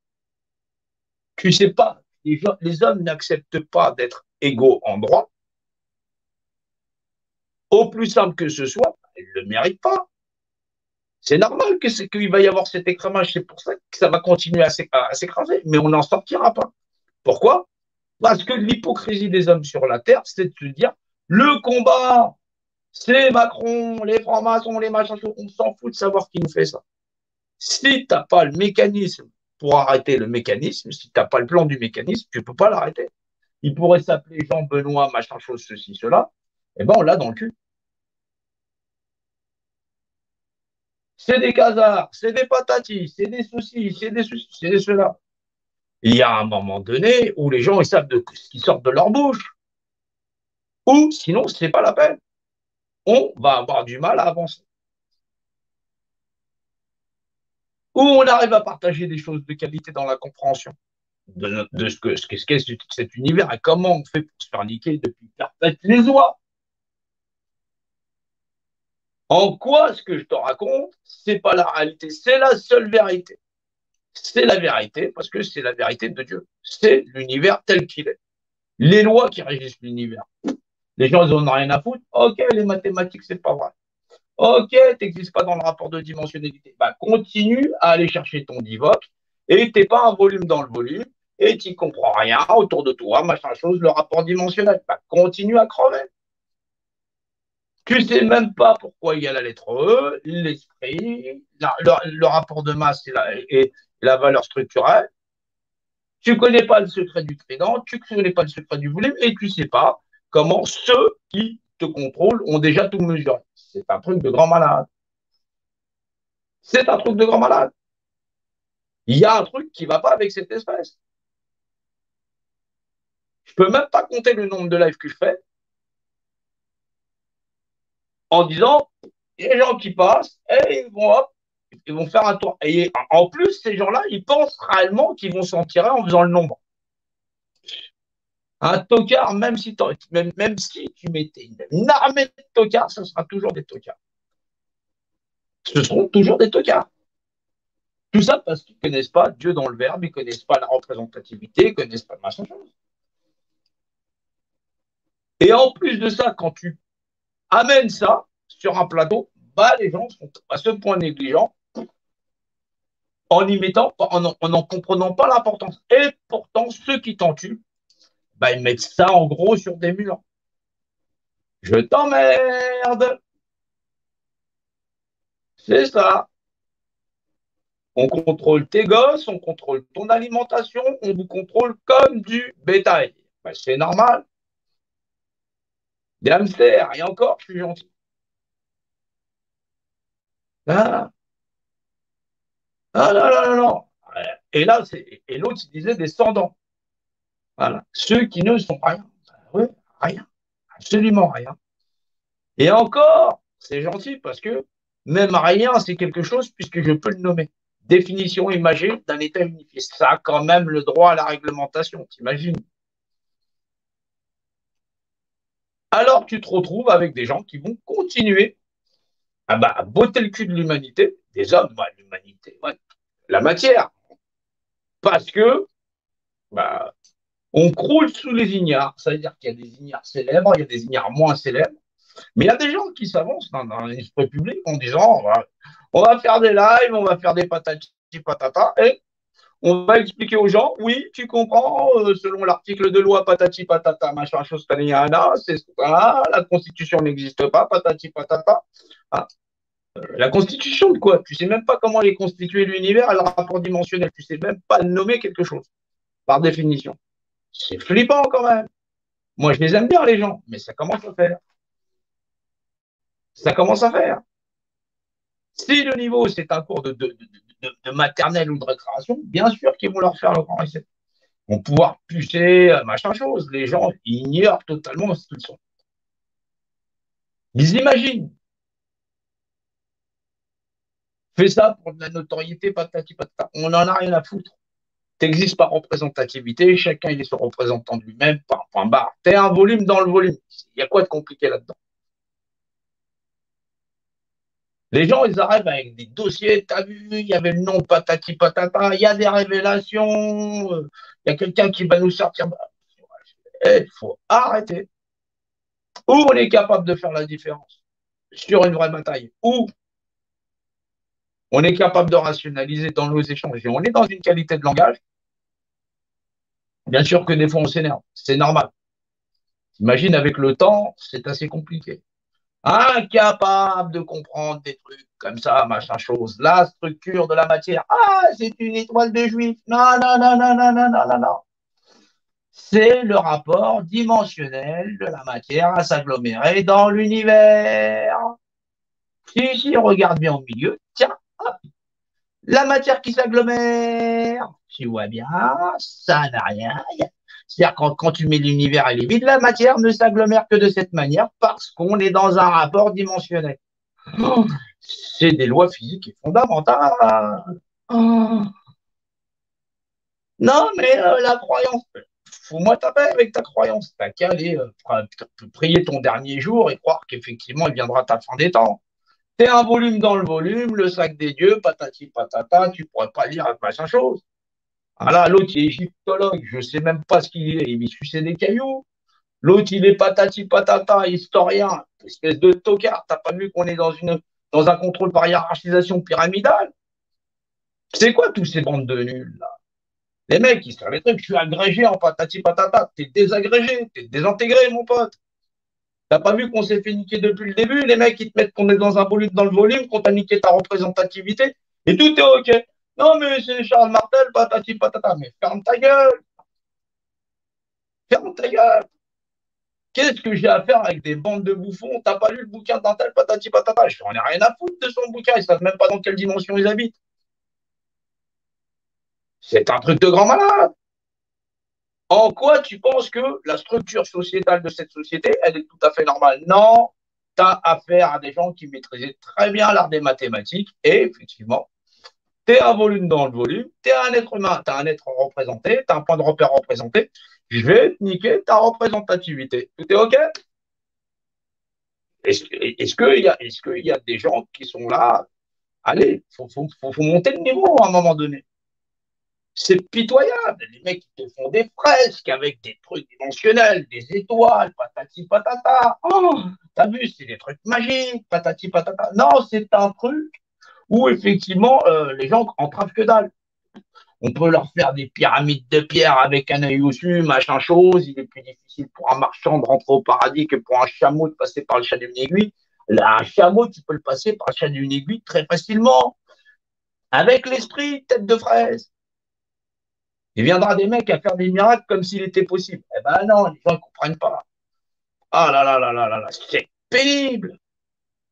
Tu ne sais pas, les hommes n'acceptent pas d'être égaux en droit. Au plus simple que ce soit, ils ne le méritent pas. C'est normal qu'il va y avoir cet écrémage, c'est pour ça que ça va continuer à s'écraser, mais on n'en sortira pas. Pourquoi? Parce que l'hypocrisie des hommes sur la terre, c'est de se dire, le combat, c'est Macron, les francs-maçons, les machins, on s'en fout de savoir qui nous fait ça. Si tu n'as pas le mécanisme pour arrêter le mécanisme, si tu n'as pas le plan du mécanisme, tu ne peux pas l'arrêter. Il pourrait s'appeler Jean-Benoît, machin chose, ceci, cela. Eh ben, on l'a dans le cul. C'est des casards, c'est des patatis, c'est des soucis, c'est des soucis, c'est des cela. Il y a un moment donné où les gens ils savent de ce qui sort de leur bouche. Ou sinon, ce n'est pas la peine. On va avoir du mal à avancer. Ou on arrive à partager des choses de qualité dans la compréhension de ce qu'est cet univers et comment on fait pour se faire niquer depuis perpète les oies. En quoi ce que je te raconte, c'est pas la réalité, c'est la seule vérité. C'est la vérité parce que c'est la vérité de Dieu. C'est l'univers tel qu'il est. Les lois qui régissent l'univers. Les gens, ils n'en ont rien à foutre. Ok, les mathématiques, c'est pas vrai. Ok, tu n'existes pas dans le rapport de dimensionnalité. Bah, continue à aller chercher ton divoque et t'es pas un volume dans le volume et tu comprends rien autour de toi, machin chose, le rapport dimensionnel. Bah, continue à crever. Tu sais même pas pourquoi il y a la lettre E, l'esprit, le rapport de masse et la valeur structurelle. Tu connais pas le secret du trident, tu connais pas le secret du volume et tu sais pas comment ceux qui te contrôlent ont déjà tout mesuré. C'est un truc de grand malade. C'est un truc de grand malade. Il y a un truc qui ne va pas avec cette espèce. Je ne peux même pas compter le nombre de lives que je fais en disant, les gens qui passent, et ils vont faire un tour. Et en plus, ces gens-là, ils pensent réellement qu'ils vont s'en tirer en faisant le nombre. Un tocard, même si tu mettais une armée de tocards, ce sera toujours des tocards. Ce seront toujours des tocards. Tout ça parce qu'ils ne connaissent pas Dieu dans le verbe, ils ne connaissent pas la représentativité, ils ne connaissent pas le machin chose. Et en plus de ça, quand tu amènes ça sur un plateau, bah, les gens sont à ce point négligents en n'en comprenant pas l'importance. Et pourtant, ceux qui t'en tuent, bah, ils mettent ça en gros sur des murs. Je t'emmerde. C'est ça. On contrôle tes gosses, on contrôle ton alimentation, on vous contrôle comme du bétail. Bah, c'est normal. Des hamsters, et encore, je suis gentil. Ah, ah non, non, non, non. Et là, et l'autre, il disait descendants. Voilà. Ceux qui ne sont rien. Oui, rien. Absolument rien. Et encore, c'est gentil parce que même rien, c'est quelque chose puisque je peux le nommer. Définition imagée d'un État unifié. Ça a quand même le droit à la réglementation, t'imagines? Alors tu te retrouves avec des gens qui vont continuer à botter le cul de l'humanité, des hommes, bah, l'humanité, ouais, la matière, parce que bah, on croule sous les ignares. Ça veut dire qu'il y a des ignares célèbres, il y a des ignares moins célèbres. Mais il y a des gens qui s'avancent dans l'esprit public en disant on va faire des lives, on va faire des patati patata, et on va expliquer aux gens, oui, tu comprends, selon l'article de loi patati patata, machin chose, c'est ça, la constitution n'existe pas, patati patata. Ah, la constitution de quoi? Tu sais même pas comment est constitué l'univers et le rapport dimensionnel, tu sais même pas nommer quelque chose, par définition. C'est flippant quand même. Moi, je les aime bien, les gens, mais ça commence à faire. Ça commence à faire. Si le niveau, c'est un cours de maternelle ou de récréation, bien sûr qu'ils vont leur faire le grand essai. Ils vont pouvoir pucer, machin chose. Les gens ignorent totalement ce qu'ils sont. Ils imaginent. Fais ça pour de la notoriété, patati patata. On n'en a rien à foutre. T'existes par représentativité, chacun il est son représentant de lui-même, par point barre. T'es un volume dans le volume. Il y a quoi de compliqué là-dedans? Les gens, ils arrivent avec des dossiers, t'as vu, il y avait le nom patati patata, il y a des révélations, il y a quelqu'un qui va nous sortir. Il faut arrêter. Ou on est capable de faire la différence sur une vraie bataille, ou on est capable de rationaliser dans nos échanges et on est dans une qualité de langage. Bien sûr que des fois on s'énerve, c'est normal. Imagine avec le temps, c'est assez compliqué. Incapable de comprendre des trucs comme ça, machin chose. La structure de la matière. Ah, c'est une étoile de juif. Non, non, non, non, non, non, non, non, non. C'est le rapport dimensionnel de la matière à s'agglomérer dans l'univers. Si, regarde bien au milieu. Tiens, hop, la matière qui s'agglomère. Tu vois bien, ça n'a rien. C'est-à-dire quand tu mets l'univers à vide, la matière ne s'agglomère que de cette manière parce qu'on est dans un rapport dimensionnel. Oh, c'est des lois physiques fondamentales. Oh. Non, mais la croyance, fous-moi ta paix avec ta croyance. T'as qu'à aller prier ton dernier jour et croire qu'effectivement, il viendra ta fin des temps. T'es un volume dans le volume, le sac des dieux, patati patata, tu pourrais pas lire machin chose. Ah là, l'autre, il est égyptologue, je sais même pas ce qu'il est, il suçait des cailloux. L'autre, il est patati patata, historien, espèce de tocard. T'as pas vu qu'on est dans un contrôle par hiérarchisation pyramidale? C'est quoi tous ces bandes de nuls là? Les mecs, ils savent les trucs, je suis agrégé en patati patata. T'es désagrégé, t'es désintégré, mon pote. T'as pas vu qu'on s'est fait niquer depuis le début? Les mecs, ils te mettent qu'on est dans un volume dans le volume, qu'on t'a niqué ta représentativité, et tout est OK. Non, mais c'est Charles Martel, patati patata. Mais ferme ta gueule, ferme ta gueule. Qu'est-ce que j'ai à faire avec des bandes de bouffons? T'as pas lu le bouquin d'un tel patati patata? Je n'en ai rien à foutre de son bouquin, ils savent même pas dans quelle dimension ils habitent. C'est un truc de grand malade. En quoi tu penses que la structure sociétale de cette société, elle est tout à fait normale? Non, tu as affaire à des gens qui maîtrisaient très bien l'art des mathématiques et effectivement, tu es un volume dans le volume, tu es un être humain, tu as un être représenté, tu as un point de repère représenté. Je vais te niquer ta représentativité. Tout est OK? Est-ce qu'il y a des gens qui sont là? Allez, faut monter le niveau à un moment donné. C'est pitoyable. Les mecs qui te font des fresques avec des trucs dimensionnels, des étoiles, patati patata. Oh, t'as vu, c'est des trucs magiques, patati patata. Non, c'est un truc où effectivement les gens entravent que dalle. On peut leur faire des pyramides de pierre avec un œil au-dessus, machin chose. Il est plus difficile pour un marchand de rentrer au paradis que pour un chameau de passer par le chat d'une aiguille. Là, un chameau, tu peux le passer par le chat d'une aiguille très facilement. Avec l'esprit, tête de fraise. Il viendra des mecs à faire des miracles comme s'il était possible. Eh ben non, les gens ne comprennent pas. Ah là là là là là là, c'est pénible.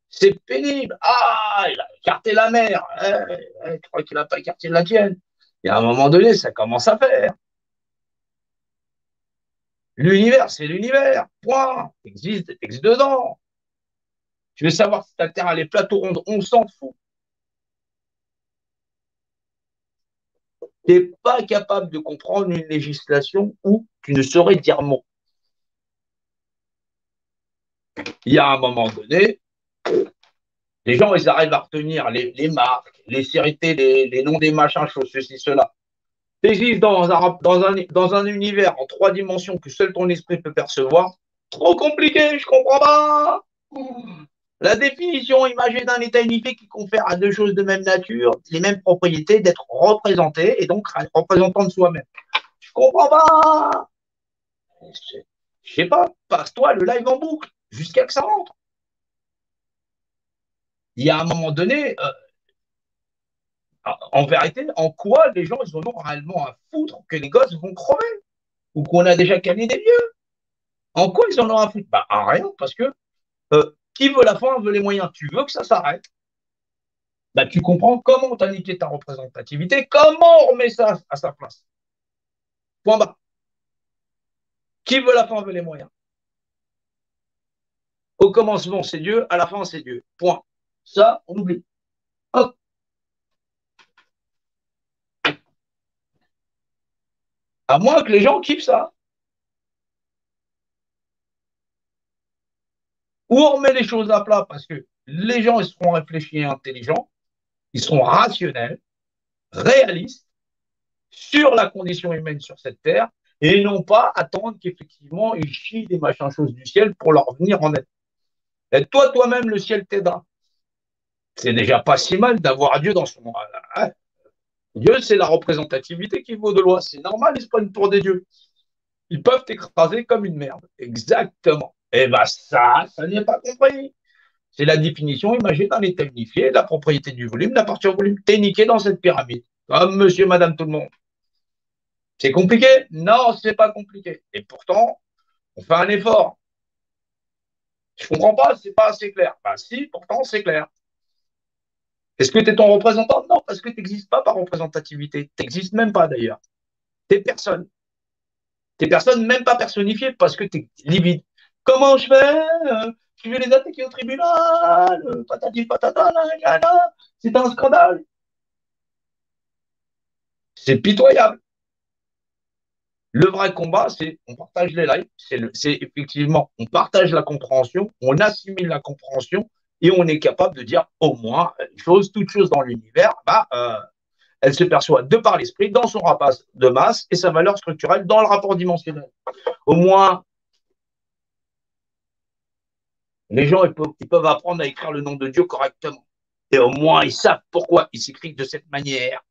C'est pénible. Ah, il a écarté la mer. Tu crois qu'il n'a pas écarté la tienne? Et à un moment donné, ça commence à faire. L'univers, c'est l'univers. Point. Existe dedans. Tu veux savoir si ta Terre elle est plate ou ronde? On s'en fout. Tu n'es pas capable de comprendre une législation où tu ne saurais dire mot. Il y a un moment donné, les gens, ils arrivent à retenir les marques, les séries les noms des machins, choses, ceci, cela. Tu existes dans un univers en 3 dimensions que seul ton esprit peut percevoir. Trop compliqué, je comprends pas. La définition imagée d'un état unifié qui confère à deux choses de même nature les mêmes propriétés d'être représenté et donc représentant de soi-même. Je comprends pas. Je sais pas, passe-toi le live en boucle jusqu'à que ça rentre. Il y a un moment donné, en vérité, en quoi les gens ils en ont réellement à foutre que les gosses vont crever ou qu'on a déjà calé des vieux? En quoi ils en ont à foutre? Bah, à rien, parce que qui veut la fin veut les moyens. Tu veux que ça s'arrête? Bah, tu comprends comment t'as niqué ta représentativité, comment on remet ça à sa place. Point bas. Qui veut la fin veut les moyens. Au commencement, c'est Dieu, à la fin, c'est Dieu. Point. Ça, on oublie. Hop. À moins que les gens kiffent ça. Ou on remet les choses à plat parce que les gens, ils seront réfléchis et intelligents, ils seront rationnels, réalistes sur la condition humaine sur cette terre et non pas attendre qu'effectivement ils chient des machins choses du ciel pour leur venir en aide. Et toi, toi-même, le ciel t'aidera. C'est déjà pas si mal d'avoir Dieu dans son. Hein. Dieu, c'est la représentativité qui vaut de loi. C'est normal, ils se prennent pour des dieux. Ils peuvent t'écraser comme une merde. Exactement. Et bien ça n'y est pas compris. C'est la définition imagée d'un état unifié, la propriété du volume, la partie au volume. T'es niqué dans cette pyramide. Comme monsieur, madame, tout le monde. C'est compliqué? Non, c'est pas compliqué. Et pourtant, on fait un effort. Je comprends pas, c'est pas assez clair. Bah si, pourtant, c'est clair. Est-ce que tu es ton représentant? Non, parce que tu n'existes pas par représentativité. Tu n'existes même pas d'ailleurs. T'es personne. T'es personne même pas personnifiée parce que tu es livide. Comment je fais? Je vais les attaquer au tribunal. Patati patata, c'est un scandale. C'est pitoyable. Le vrai combat, c'est on partage les lives, c'est effectivement, on partage la compréhension, on assimile la compréhension et on est capable de dire au moins une chose, toute chose dans l'univers, elle se perçoit de par l'esprit dans son rapport de masse et sa valeur structurelle dans le rapport dimensionnel. Au moins, les gens ils peuvent apprendre à écrire le nom de Dieu correctement. Et au moins, ils savent pourquoi il s'écrit de cette manière.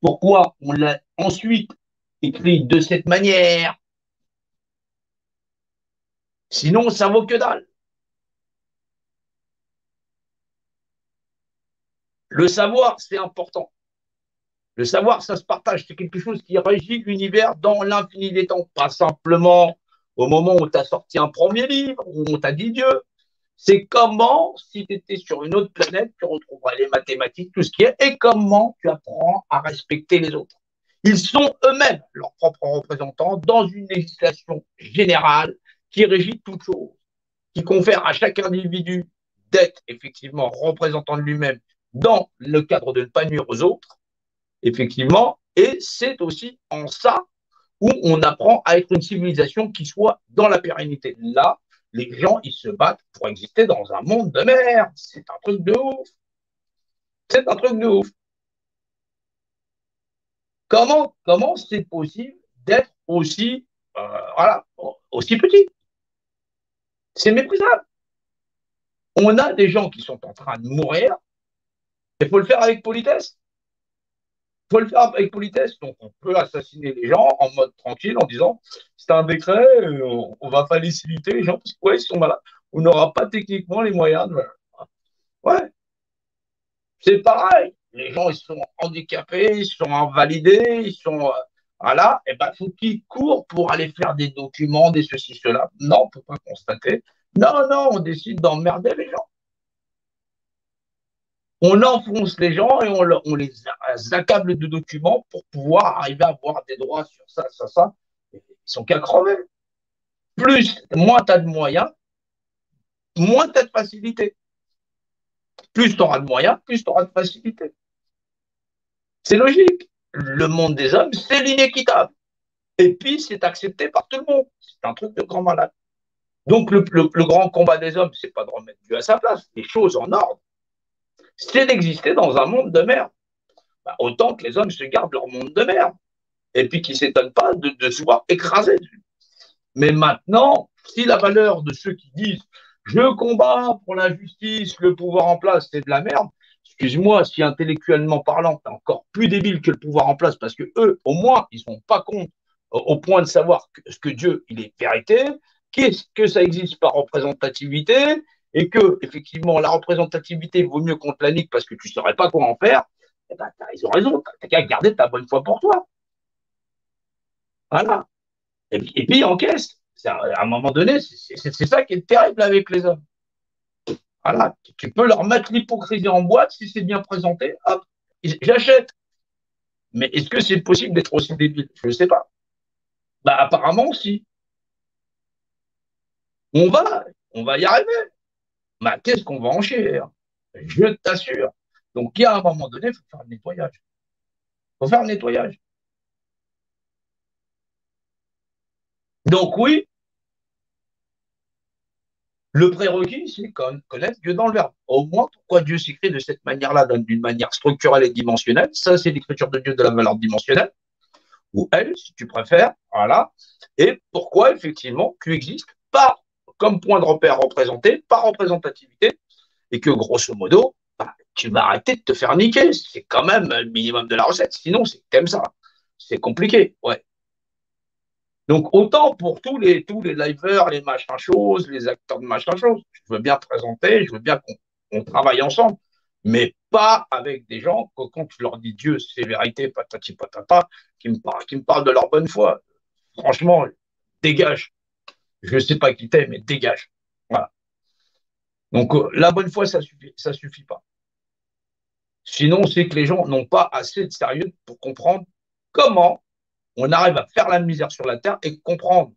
Pourquoi on l'a ensuite écrit de cette manière. Sinon, ça vaut que dalle. Le savoir, c'est important. Le savoir, ça se partage. C'est quelque chose qui régit l'univers dans l'infini des temps. Pas simplement au moment où tu as sorti un premier livre, où on t'a dit Dieu. C'est comment, si tu étais sur une autre planète, tu retrouverais les mathématiques, tout ce qui est, et comment tu apprends à respecter les autres. Ils sont eux-mêmes leurs propres représentants dans une législation générale qui régit toute chose, qui confère à chaque individu d'être effectivement représentant de lui-même dans le cadre de ne pas nuire aux autres, effectivement, et c'est aussi en ça où on apprend à être une civilisation qui soit dans la pérennité. Là, les gens, ils se battent pour exister dans un monde de merde. C'est un truc de ouf. C'est un truc de ouf. Comment c'est possible d'être aussi, voilà, aussi petit? C'est méprisable. On a des gens qui sont en train de mourir. Il faut le faire avec politesse. Il faut le faire avec politesse. Donc, on peut assassiner les gens en mode tranquille en disant c'est un décret, on va faciliter les gens parce que, ouais, ils sont malades. On n'aura pas techniquement les moyens de. Ouais, c'est pareil. Les gens, ils sont handicapés, ils sont invalidés, ils sont. Voilà, et ben, faut qu'ils courent pour aller faire des documents, des ceci, cela. Non, on ne peut pas constater. Non, non, on décide d'emmerder les gens. On enfonce les gens et on les accable de documents pour pouvoir arriver à avoir des droits sur ça, ça, ça. Ils sont qu'à crever. Moins tu as de moyens, moins tu as de facilité. Plus tu auras de moyens, plus tu auras de facilité. C'est logique. Le monde des hommes, c'est l'inéquitable. Et puis, c'est accepté par tout le monde. C'est un truc de grand malade. Donc, le grand combat des hommes, c'est pas de remettre Dieu à sa place, les choses en ordre. C'est d'exister dans un monde de merde. Bah, autant que les hommes se gardent leur monde de merde. Et puis qu'ils ne s'étonnent pas de se voir écrasés. Mais maintenant, si la valeur de ceux qui disent je combats pour la justice, le pouvoir en place, c'est de la merde, excuse-moi, si intellectuellement parlant, t'es encore plus débile que le pouvoir en place, parce que eux, au moins, ils ne sont pas contre au point de savoir que Dieu, il est vérité, qu'est-ce que ça existe par représentativité, et que, effectivement, la représentativité vaut mieux contre la nique parce que tu ne saurais pas quoi en faire, eh ben, ils ont raison, t'as qu'à garder ta bonne foi pour toi. Voilà. Et puis, il encaisse. À un moment donné, c'est ça qui est terrible avec les hommes. Voilà. Tu peux leur mettre l'hypocrisie en boîte si c'est bien présenté. Hop, j'achète. Mais est-ce que c'est possible d'être aussi débile? Je ne sais pas. Bah, apparemment, si. On va, on va y arriver. Mais qu'est-ce qu'on va en chier? Je t'assure. Donc, il y a un moment donné, il faut faire le nettoyage. Il faut faire le nettoyage. Donc oui, le prérequis, c'est connaître Dieu dans le Verbe. Au moins, pourquoi Dieu s'écrit de cette manière-là, d'une manière structurelle et dimensionnelle. Ça, c'est l'écriture de Dieu de la valeur dimensionnelle, ou elle, si tu préfères. Voilà. Et pourquoi, effectivement, tu existes pas comme point de repère représenté, par représentativité, et que, grosso modo, bah, tu vas arrêter de te faire niquer. C'est quand même le minimum de la recette. Sinon, c'est comme ça. C'est compliqué, ouais. Donc, autant pour tous les liveurs, les machins choses, les acteurs de machin choses, je veux bien présenter, je veux bien qu'on travaille ensemble, mais pas avec des gens que quand tu leur dis Dieu, c'est vérité, patati patata, qui me parlent de leur bonne foi. Franchement, dégage. Je ne sais pas qui t'es, mais dégage. Voilà. Donc, la bonne foi, ça suffit pas. Sinon, c'est que les gens n'ont pas assez de sérieux pour comprendre comment on arrive à faire la misère sur la terre et comprendre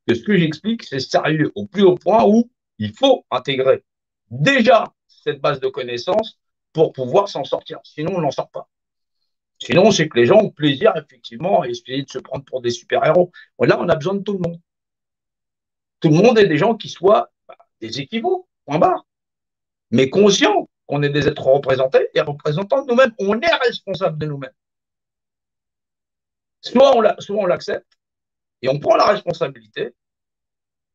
que ce que j'explique, c'est sérieux au plus haut point où il faut intégrer déjà cette base de connaissances pour pouvoir s'en sortir. Sinon, on n'en sort pas. Sinon, c'est que les gens ont plaisir, effectivement, à essayer de se prendre pour des super-héros. Là, on a besoin de tout le monde. Tout le monde est des gens qui soient des équivalents, point barre, mais conscients qu'on est des êtres représentés et représentants de nous-mêmes. On est responsable de nous-mêmes. Soit on l'accepte et on prend la responsabilité,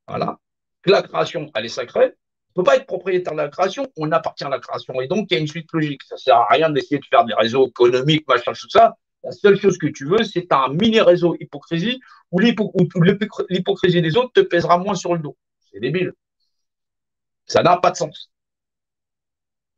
voilà, que la création, elle est sacrée. On ne peut pas être propriétaire de la création, on appartient à la création. Et donc, il y a une suite logique. Ça ne sert à rien d'essayer de faire des réseaux économiques, machin, tout ça. La seule chose que tu veux, c'est un mini-réseau hypocrisie où l'hypocrisie des autres te pèsera moins sur le dos. C'est débile. Ça n'a pas de sens.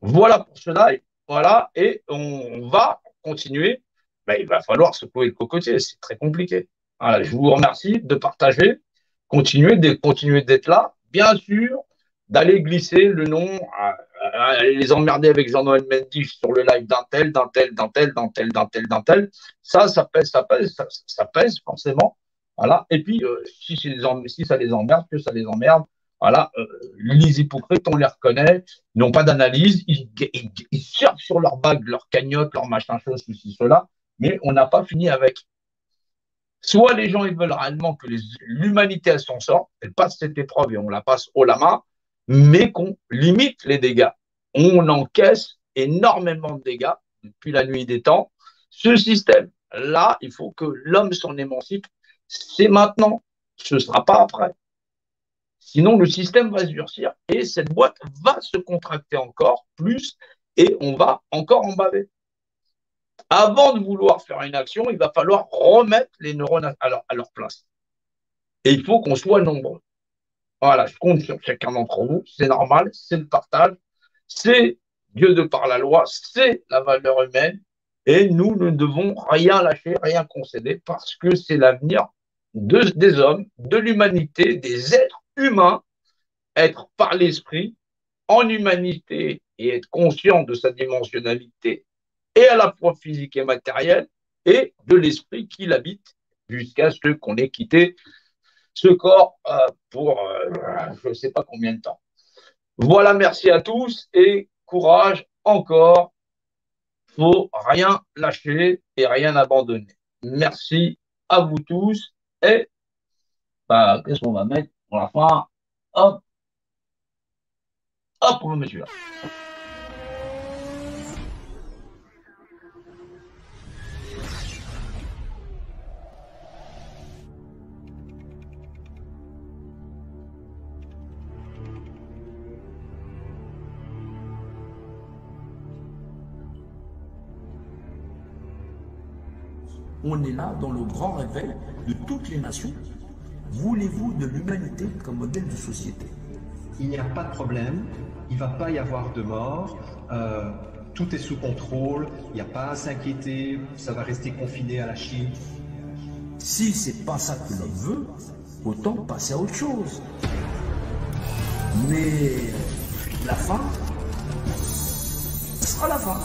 Voilà pour cela. Voilà, et on va continuer. Ben, il va falloir secouer le cocotier. C'est très compliqué. Voilà, je vous remercie de partager. Continuez d'être là. Bien sûr, d'aller glisser le nom, les emmerder avec Jean-Noël Mendy sur le live d'un tel. Ça pèse forcément. Voilà. Et puis, si ça les emmerde, que ça les emmerde. Voilà. Les hypocrites, on les reconnaît, ils n'ont pas d'analyse, ils surfent sur leur bague, leur cagnotte, leur machin chose, ceci, cela, mais on n'a pas fini avec. Soit les gens ils veulent réellement que l'humanité s'en sorte, elle passe cette épreuve et on la passe haut la main, mais qu'on limite les dégâts. On encaisse énormément de dégâts depuis la nuit des temps. Ce système-là, il faut que l'homme s'en émancipe. C'est maintenant, ce ne sera pas après. Sinon, le système va se durcir et cette boîte va se contracter encore plus et on va encore en baver. Avant de vouloir faire une action, il va falloir remettre les neurones à leur place. Et il faut qu'on soit nombreux. Voilà, je compte sur chacun d'entre vous. C'est normal, c'est le partage, c'est Dieu de par la loi, c'est la valeur humaine. Et nous ne devons rien lâcher, rien concéder parce que c'est l'avenir des hommes, de l'humanité, des êtres humains, être par l'esprit, en humanité et être conscient de sa dimensionnalité et à la fois physique et matérielle, et de l'esprit qui l'habite, jusqu'à ce qu'on ait quitté ce corps pour je ne sais pas combien de temps. Voilà, merci à tous et courage encore. Faut rien lâcher et rien abandonner. Merci à vous tous et qu'est-ce qu'on va mettre pour la fin? Hop, hop, on va mettre celui-là. On est là dans le grand réveil de toutes les nations. Voulez-vous de l'humanité comme modèle de société? Il n'y a pas de problème, il ne va pas y avoir de mort, tout est sous contrôle, il n'y a pas à s'inquiéter, ça va rester confiné à la Chine. Si c'est pas ça que l'homme veut, autant passer à autre chose. Mais la fin, ce sera la fin.